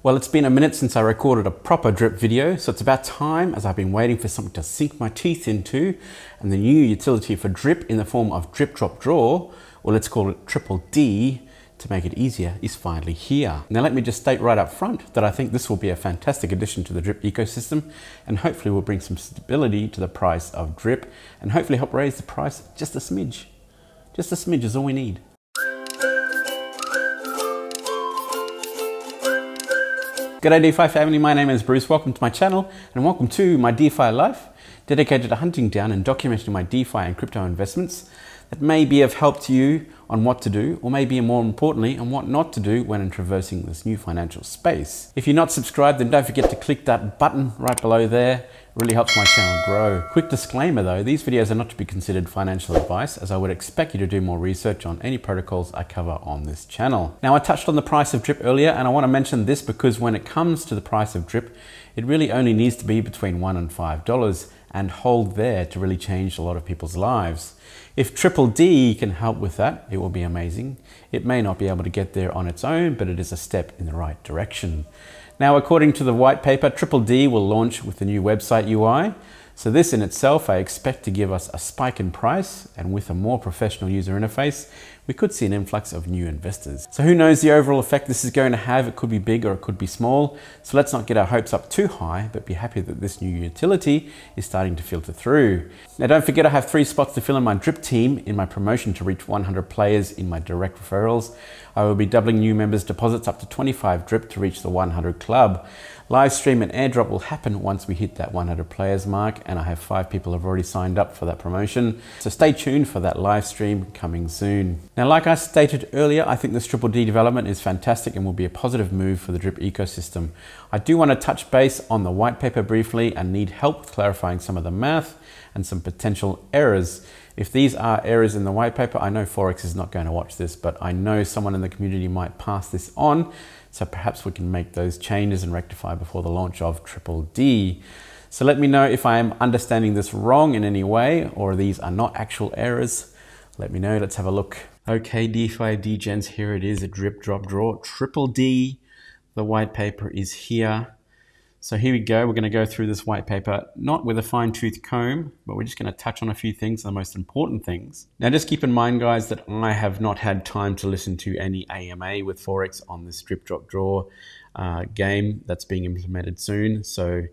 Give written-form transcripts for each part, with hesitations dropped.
Well, it's been a minute since I recorded a proper drip video, so it's about time, as I've been waiting for something to sink my teeth into, and the new utility for drip in the form of drip, drop, draw, or let's call it TripleD, to make it easier, is finally here. Now let me just state right up front that I think this will be a fantastic addition to the drip ecosystem, and hopefully will bring some stability to the price of drip, and hopefully help raise the price just a smidge. Just a smidge is all we need. G'day DeFi family, my name is Bruce. Welcome to my channel and welcome to my DeFi life, dedicated to hunting down and documenting my DeFi and crypto investments that may be of help to you on what to do, or maybe more importantly on what not to do when traversing this new financial space. If you're not subscribed, then don't forget to click that button right below there. It really helps my channel grow. Quick disclaimer though, these videos are not to be considered financial advice, as I would expect you to do more research on any protocols I cover on this channel. Now, I touched on the price of drip earlier, and I want to mention this because when it comes to the price of drip, it really only needs to be between $1 and $5 and hold there to really change a lot of people's lives. If TripleD can help with that, it will be amazing. It may not be able to get there on its own, but it is a step in the right direction. Now, according to the white paper, TripleD will launch with the new website UI. So this in itself, I expect to give us a spike in price, and with a more professional user interface, we could see an influx of new investors. So who knows the overall effect this is going to have? It could be big or it could be small. So let's not get our hopes up too high, but be happy that this new utility is starting to filter through. Now, don't forget I have 3 spots to fill in my drip team in my promotion to reach 100 players in my direct referrals. I will be doubling new members' deposits up to 25 drip to reach the 100 club. Live stream and airdrop will happen once we hit that 100 players mark, and I have 5 people have already signed up for that promotion. So stay tuned for that live stream coming soon. Now, like I stated earlier, I think this TripleD development is fantastic and will be a positive move for the drip ecosystem. I do want to touch base on the white paper briefly and need help with clarifying some of the math and some potential errors. If these are errors in the white paper, I know Forex is not going to watch this, but I know someone in the community might pass this on. So perhaps we can make those changes and rectify before the launch of TripleD. So let me know if I am understanding this wrong in any way, or these are not actual errors. Let me know. Let's have a look. Okay, DeFi degens, here it is, a drip, drop, draw, TripleD. The white paper is here. So here we go. We're going to go through this white paper, not with a fine-tooth comb, but we're just going to touch on a few things, the most important things. Now, just keep in mind, guys, that I have not had time to listen to any AMA with Forex on this drip, drop, draw game that's being implemented soon. So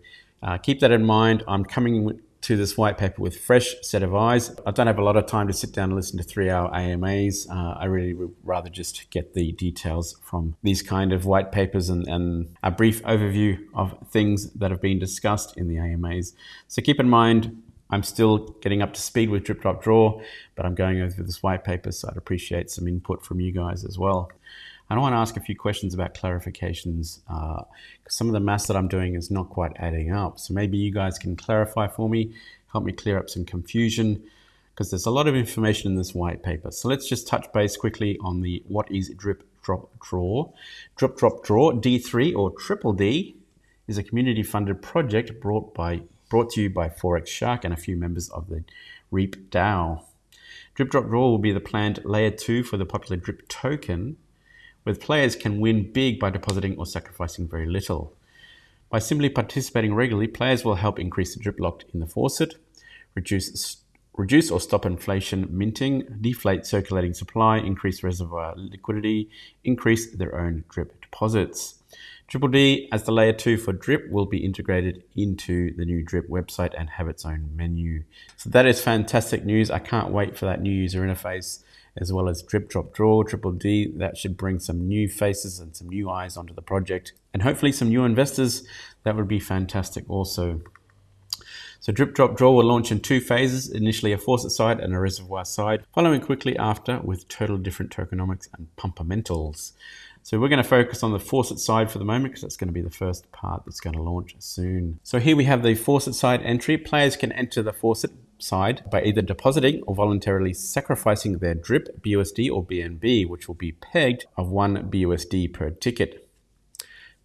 keep that in mind. I'm coming to this white paper with fresh set of eyes. I don't have a lot of time to sit down and listen to 3-hour AMAs. I really would rather just get the details from these kind of white papers and a brief overview of things that have been discussed in the AMAs. So keep in mind, I'm still getting up to speed with drip, drop, draw, but I'm going over this white paper, so I'd appreciate some input from you guys as well. I want to ask a few questions about clarifications, because some of the maths that I'm doing is not quite adding up. So maybe you guys can clarify for me, help me clear up some confusion, because there's a lot of information in this white paper. So let's just touch base quickly on the what is drip, drop, draw. Drip, drop, draw, D3 or TripleD is a community-funded project brought to you by Forex Shark and a few members of the Reap DAO. Drip, drop, draw will be the planned layer 2 for the popular drip token, where players can win big by depositing or sacrificing very little. By simply participating regularly, players will help increase the drip locked in the faucet, reduce or stop inflation minting, deflate circulating supply, increase reservoir liquidity, increase their own drip deposits. TripleD, as the layer 2 for drip, will be integrated into the new drip website and have its own menu. So that is fantastic news. I can't wait for that new user interface, as well as drip, drop, draw, TripleD. That should bring some new faces and some new eyes onto the project, and hopefully some new investors. That would be fantastic also. So drip, drop, draw will launch in 2 phases, initially a faucet side and a reservoir side, following quickly after with totally different tokenomics and pumpermentals. So we're going to focus on the faucet side for the moment, because that's going to be the first part that's going to launch soon. So here we have the faucet side entry. Players can enter the faucet side by either depositing or voluntarily sacrificing their drip, BUSD or BNB, which will be pegged of 1 BUSD per ticket.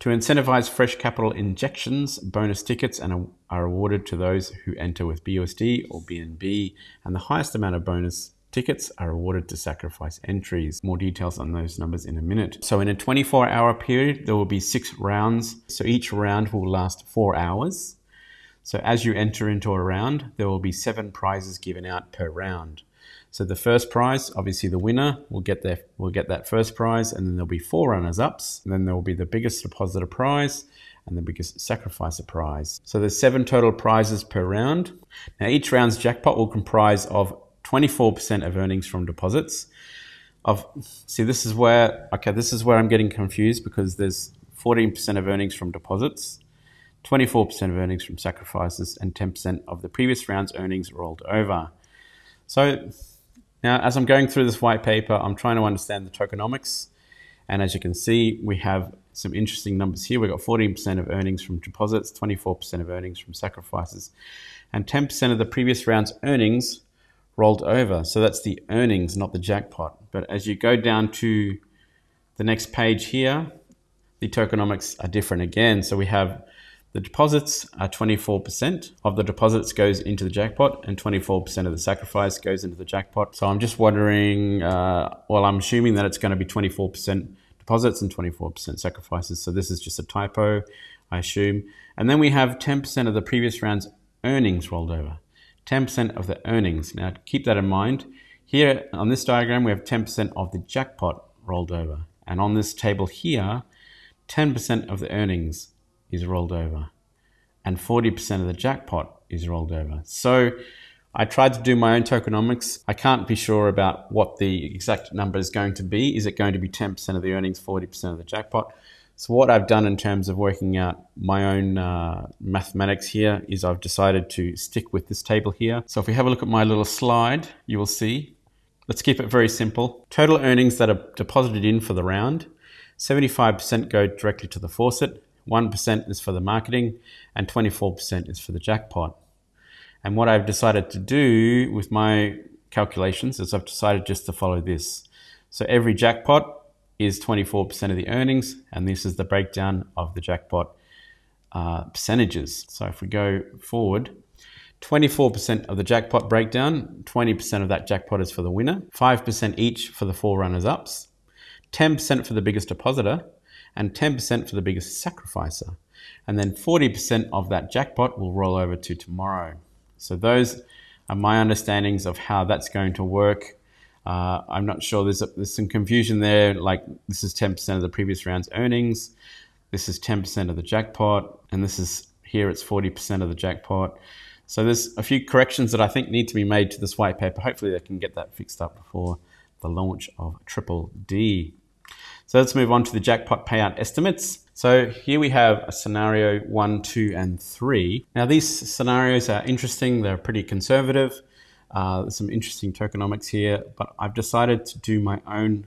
To incentivize fresh capital injections, bonus tickets are awarded to those who enter with BUSD or BNB, and the highest amount of bonus tickets are awarded to sacrifice entries. More details on those numbers in a minute. So in a 24-hour period, there will be 6 rounds. So each round will last 4 hours. So as you enter into a round, there will be 7 prizes given out per round. So the first prize, obviously the winner will get that first prize, and then there'll be 4 runners-ups, and then there will be the biggest depositor prize and the biggest sacrificer prize. So there's 7 total prizes per round. Now each round's jackpot will comprise of 24% of earnings from deposits. This is where I'm getting confused, because there's 14% of earnings from deposits, 24% of earnings from sacrifices, and 10% of the previous round's earnings rolled over. So now, as I'm going through this white paper, I'm trying to understand the tokenomics. And as you can see, we have some interesting numbers here. We've got 14% of earnings from deposits, 24% of earnings from sacrifices, and 10% of the previous round's earnings rolled over. So that's the earnings, not the jackpot. But as you go down to the next page here, the tokenomics are different again. So we have the deposits are 24% of the deposits goes into the jackpot, and 24% of the sacrifice goes into the jackpot. So I'm just wondering, I'm assuming that it's going to be 24% deposits and 24% sacrifices. So this is just a typo, I assume. And then we have 10% of the previous round's earnings rolled over. 10% of the earnings. Now keep that in mind. Here on this diagram, we have 10% of the jackpot rolled over. And on this table here, 10% of the earnings is rolled over, and 40% of the jackpot is rolled over. So I tried to do my own tokenomics. I can't be sure about what the exact number is going to be. Is it going to be 10% of the earnings, 40% of the jackpot? So what I've done in terms of working out my own mathematics here is I've decided to stick with this table here. So if we have a look at my little slide, you will see, let's keep it very simple. Total earnings that are deposited in for the round, 75% go directly to the faucet, 1% is for the marketing, and 24% is for the jackpot. And what I've decided to do with my calculations is I've decided just to follow this. So every jackpot is 24% of the earnings, and this is the breakdown of the jackpot percentages. So if we go forward, 24% of the jackpot breakdown, 20% of that jackpot is for the winner, 5% each for the 4 runners-ups, 10% for the biggest depositor, and 10% for the biggest sacrificer. And then 40% of that jackpot will roll over to tomorrow. So those are my understandings of how that's going to work. I'm not sure, there's some confusion there, like this is 10% of the previous round's earnings, this is 10% of the jackpot, and this is, here it's 40% of the jackpot. So there's a few corrections that I think need to be made to this white paper. Hopefully they can get that fixed up before the launch of TripleD. So let's move on to the jackpot payout estimates. So here we have a scenario 1, 2, and 3. Now these scenarios are interesting. They're pretty conservative. There's some interesting tokenomics here, but I've decided to do my own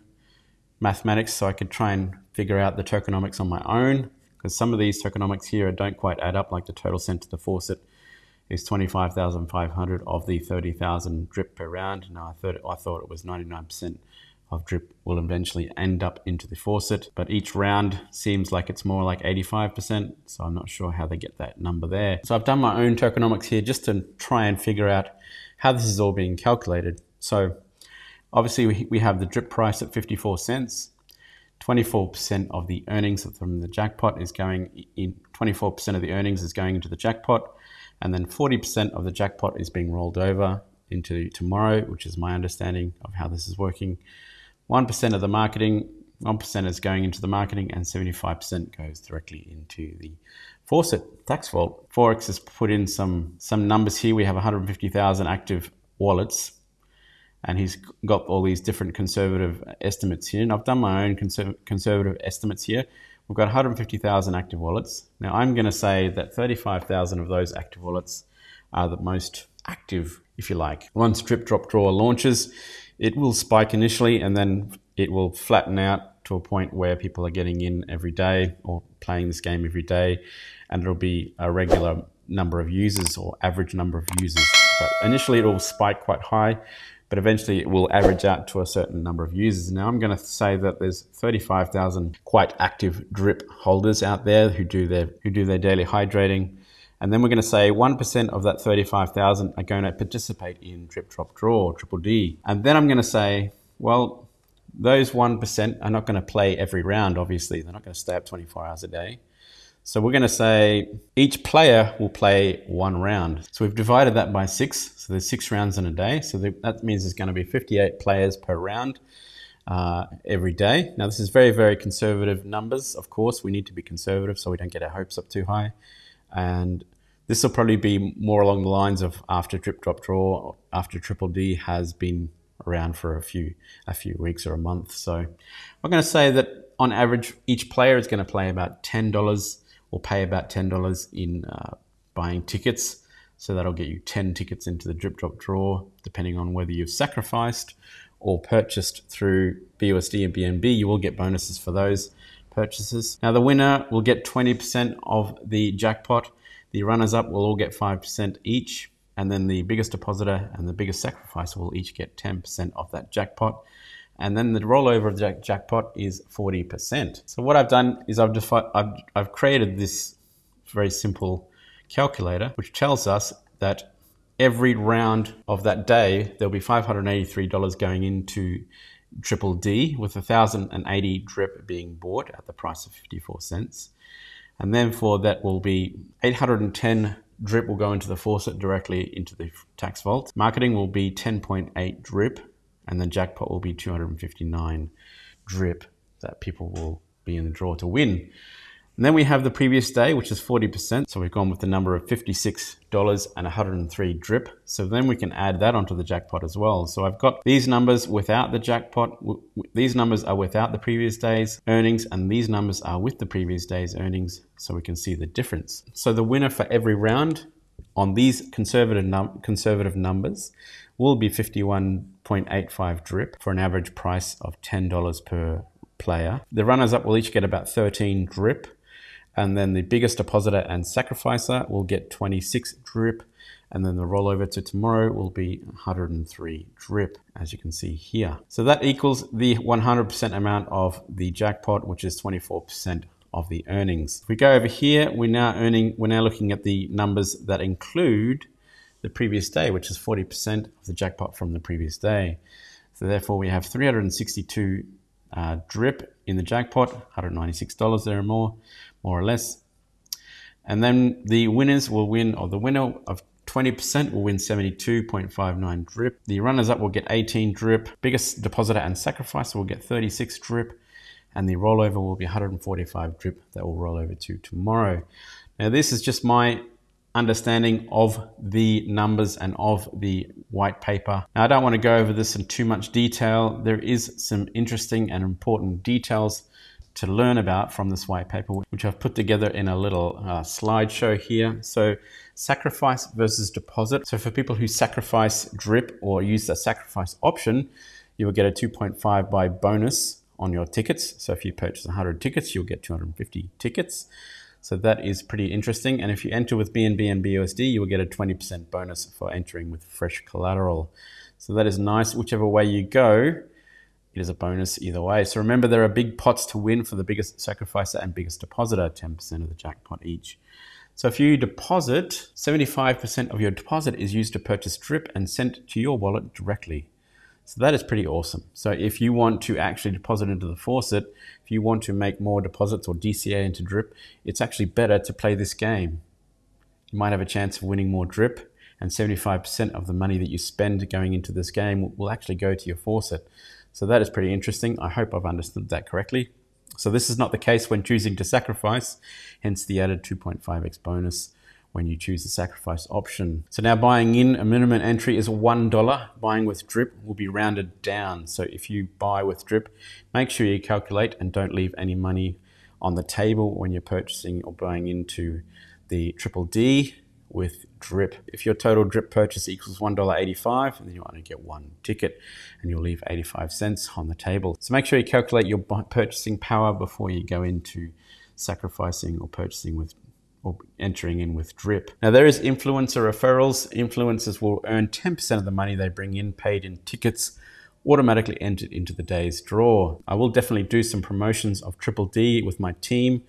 mathematics so I could try and figure out the tokenomics on my own, because some of these tokenomics here don't quite add up, like the total sent to the faucet is 25,500 of the 30,000 drip per round. Now I thought it was 99% of drip will eventually end up into the faucet, but each round seems like it's more like 85%, so I'm not sure how they get that number there. So I've done my own tokenomics here just to try and figure out how this is all being calculated. So obviously we have the drip price at 54 cents. 24% of the earnings from the jackpot is going in, 24% of the earnings is going into the jackpot, and then 40% of the jackpot is being rolled over into tomorrow, which is my understanding of how this is working. 1% of the marketing, 1% is going into the marketing, and 75% goes directly into the faucet tax vault. Forex has put in some numbers here. We have 150,000 active wallets, and he's got all these different conservative estimates here. And I've done my own conservative estimates here. We've got 150,000 active wallets. Now I'm going to say that 35,000 of those active wallets are the most active, if you like. Once Drip Drop Draw launches, it will spike initially, and then it will flatten out to a point where people are getting in every day or playing this game every day, and it'll be a regular number of users or average number of users. But initially it will spike quite high, but eventually it will average out to a certain number of users. Now I'm going to say that there's 35,000 quite active drip holders out there who do their daily hydrating, And then we're going to say 1% of that 35,000 are going to participate in Drip, Drop, Draw, TripleD. And then I'm going to say, well, those 1% are not going to play every round, obviously. They're not going to stay up 24 hours a day. So we're going to say each player will play one round. So we've divided that by 6. So there's 6 rounds in a day. So that means there's going to be 58 players per round every day. Now this is very, very conservative numbers. Of course, we need to be conservative so we don't get our hopes up too high. And this will probably be more along the lines of after Drip, Drop, Draw, after TripleD has been around for a few weeks or a month. So we're going to say that on average, each player is going to play about $10 or pay about $10 in buying tickets. So that'll get you 10 tickets into the Drip, Drop, Draw, depending on whether you've sacrificed or purchased through BUSD and BNB. You will get bonuses for those purchases. Now the winner will get 20% of the jackpot. The runners-up will all get 5% each. And then the biggest depositor and the biggest sacrificer will each get 10% of that jackpot. And then the rollover of the jackpot is 40%. So what I've done is I've created this very simple calculator, which tells us that every round of that day, there'll be $583 going into TripleD, with 1,080 drip being bought at the price of 54 cents. And then for that will be 810 drip will go into the Faucet directly into the tax vault. Marketing will be 10.8 drip. And then jackpot will be 259 drip that people will be in the draw to win. And then we have the previous day, which is 40%. So we've gone with the number of $56 and 103 drip. So then we can add that onto the jackpot as well. So I've got these numbers without the jackpot. These numbers are without the previous day's earnings, and these numbers are with the previous day's earnings. So we can see the difference. So the winner for every round on these conservative numbers will be 51.85 drip for an average price of $10 per player. The runners-up will each get about 13 drip, and then the biggest depositor and sacrificer will get 26 drip, and then the rollover to tomorrow will be 103 drip, as you can see here. So that equals the 100% amount of the jackpot, which is 24% of the earnings. If we go over here, we're now looking at the numbers that include the previous day, which is 40% of the jackpot from the previous day. So therefore we have 362 drip in the jackpot, $196 there more or less. And then the winners will win, or the winner of 20% will win 72.59 drip. The runners up will get 18 drip. Biggest depositor and sacrificer will get 36 drip. And the rollover will be 145 drip that will roll over to tomorrow. Now this is just my understanding of the numbers and of the white paper. Now I don't want to go over this in too much detail. There is some interesting and important details to learn about from this white paper, which I've put together in a little slideshow here. So sacrifice versus deposit. So for people who sacrifice drip or use the sacrifice option, you will get a 2.5 buy bonus on your tickets. So if you purchase 100 tickets, you'll get 250 tickets. So that is pretty interesting. And if you enter with BNB and BUSD, you will get a 20% bonus for entering with fresh collateral. So that is nice. Whichever way you go, it is a bonus either way. So remember, there are big pots to win for the biggest sacrificer and biggest depositor, 10% of the jackpot each. So if you deposit, 75% of your deposit is used to purchase drip and sent to your wallet directly. So that is pretty awesome. So if you want to actually deposit into the Faucet, if you want to make more deposits or DCA into drip, it's actually better to play this game. You might have a chance of winning more drip, and 75% of the money that you spend going into this game will actually go to your Faucet. So that is pretty interesting. I hope I've understood that correctly. So this is not the case when choosing to sacrifice, hence the added 2.5x bonus when you choose the sacrifice option. So now buying in, a minimum entry is $1. Buying with drip will be rounded down. So if you buy with drip, make sure you calculate and don't leave any money on the table when you're purchasing or buying into the TripleD with drip. If your total drip purchase equals $1.85, then you only get one ticket and you'll leave 85 cents on the table. So make sure you calculate your purchasing power before you go into sacrificing or purchasing with or entering in with drip. Now there is influencer referrals. Influencers will earn 10% of the money they bring in paid in tickets, automatically entered into the day's draw. I will definitely do some promotions of TripleD with my team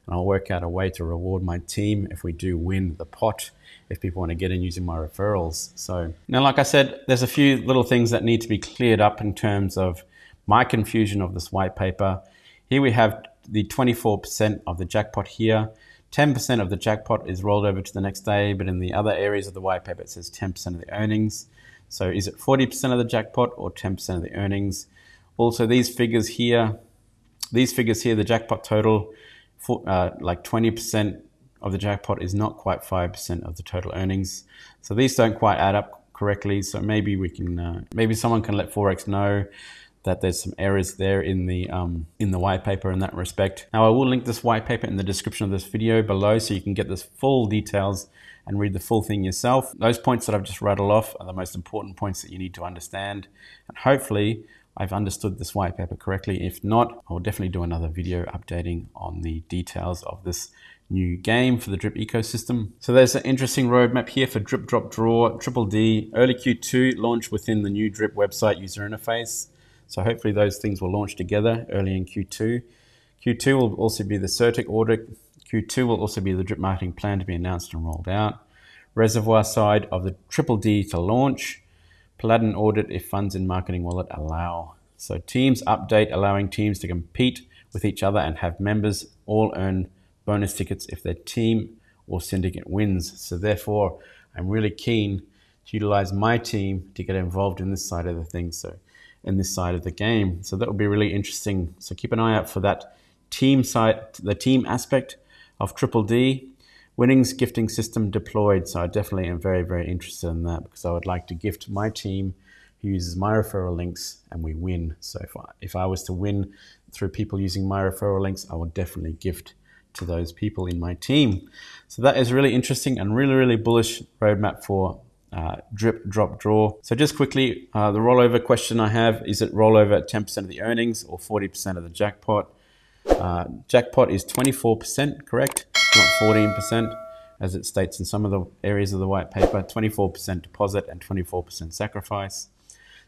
and I'll work out a way to reward my team if we do win the pot, if people want to get in using my referrals. So now, like I said, there's a few little things that need to be cleared up in terms of my confusion of this white paper. Here we have the 24% of the jackpot here. 10% of the jackpot is rolled over to the next day, but in the other areas of the white paper, it says 10% of the earnings. So is it 40% of the jackpot or 10% of the earnings? Also, these figures here, the jackpot total, like 20% of the jackpot is not quite 5% of the total earnings. So these don't quite add up correctly. So maybe we can, maybe someone can let Forex know that there's some errors there in the white paper in that respect. Now I will link this white paper in the description of this video below so you can get this full details and read the full thing yourself. Those points that I've just rattled off are the most important points that you need to understand. And hopefully I've understood this white paper correctly. If not, I'll definitely do another video updating on the details of this new game for the Drip ecosystem. So there's an interesting roadmap here for Drip Drop Draw, TripleD, early Q2 launch within the new Drip website user interface. So hopefully those things will launch together early in Q2. Q2 will also be the Certic audit. Q2 will also be the Drip marketing plan to be announced and rolled out. Reservoir side of the TripleD to launch. Platinum audit if funds in marketing wallet allow. So teams update, allowing teams to compete with each other and have members all earn bonus tickets if their team or syndicate wins. So therefore, I'm really keen to utilize my team to get involved in this side of the thing. So in this side of the game. So that will be really interesting. So keep an eye out for that team side, the team aspect of TripleD. Winnings gifting system deployed. So I definitely am very, very interested in that because I would like to gift my team who uses my referral links and we win. So if I was to win through people using my referral links, I would definitely gift to those people in my team. So that is really interesting and really, really bullish roadmap for Drip Drop Draw. So just quickly, the rollover question I have, is it rollover at 10% of the earnings or 40% of the jackpot? Jackpot is 24%, correct? Not 14%, as it states in some of the areas of the white paper. 24% deposit and 24% sacrifice.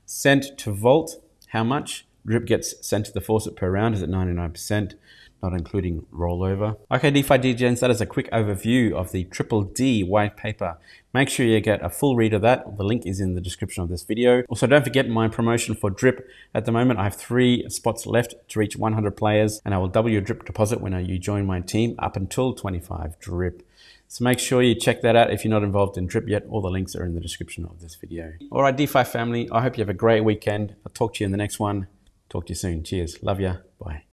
Sent to Vault, how much? Drip gets sent to the Faucet per round is at 99%. Not including rollover. Okay, DeFi DGens, that is a quick overview of the TripleD white paper. Make sure you get a full read of that. The link is in the description of this video. Also, don't forget my promotion for Drip. At the moment, I have 3 spots left to reach 100 players, and I will double your Drip deposit when you join my team up until 25 Drip. So make sure you check that out if you're not involved in Drip yet. All the links are in the description of this video. All right, DeFi family, I hope you have a great weekend. I'll talk to you in the next one. Talk to you soon. Cheers. Love ya. Bye.